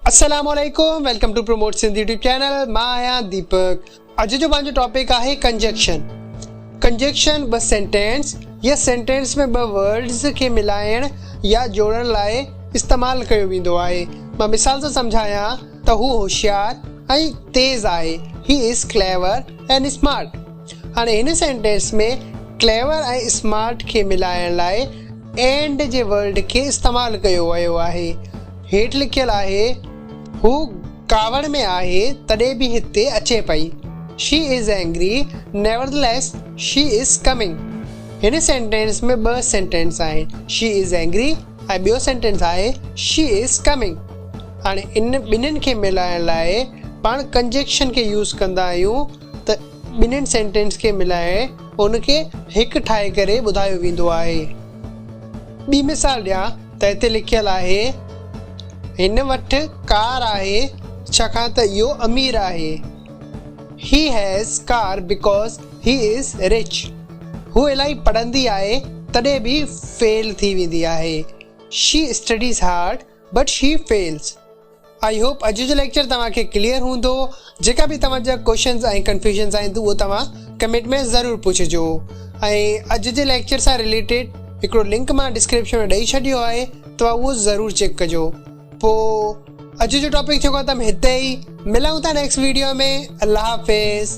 अस्सलामुअलैकुम, welcome to promote Sindhi YouTube channel. मां आहियां दीपक। अॼु जो पंहिंजो टॉपिक आहे कंजक्शन। कंजक्शन ॿ सेंटेंस या सेंटेंस में ॿ वर्ड्स खे मिलाइण या जोड़ण लाइ इस्तेमालु कयो वेंदो आहे। मां मिसाल सां सम्झायां त हू होशियार ऐं तेज़ आहे। He is clever and smart. हाणे हिन सेंटेंस में क्लेवर ऐं स्मार्ट खे मिलाइण लाइ एंड जे वर्ड खे इस्तेमालु कयो वियो आहे। हेठि लिखियलु आहे हू कावड़ में आहे तॾहिं बि हिते अचे पई। She is angry nevertheless she is coming. हिन सेंटेंस में ॿ सेंटेंस आहिनि, शी इज़ एंग्री ऐं ॿियो सेंटेंस आहे शी इज़ कमिंग। हाणे इन ॿिन्हिनि खे मिलाइण लाइ पाण कंजक्शन खे यूज़ कंदा आहियूं त ॿिन्हिनि सेंटेंस खे मिलाए उनखे हिकु ठाहे करे ॿुधायो वेंदो आहे। ॿी मिसाल ॾियां त हिते लिखियलु आहे हिन वटि कार आहे छाकाणि त इहो अमीर आहे। He has car because he is rich. हू इलाही पढ़ंदी आहे तॾहिं बि फेल थी वेंदी आहे। She studies hard but she fails. I hope अॼु जो लेक्चर तव्हांखे क्लियर हूंदो। जेका बि तव्हांजा क्वेश्चन्स ऐं कंफ्यूजन्स आहिनि उहो तव्हां कमेंट में ज़रूरु पुछिजो। ऐं अॼु जे लेक्चर सां रिलेटेड हिकिड़ो लिंक मां डिस्क्रिप्शन में ॾेई छॾियो आहे, तव्हां उहो ज़रूरु चेक कजो। पोइ अॼु जो टॉपिक जेको आहे त हिते ई मिलूं था नेक्स्ट वीडियो में। अल्लाह हाफ़िज़।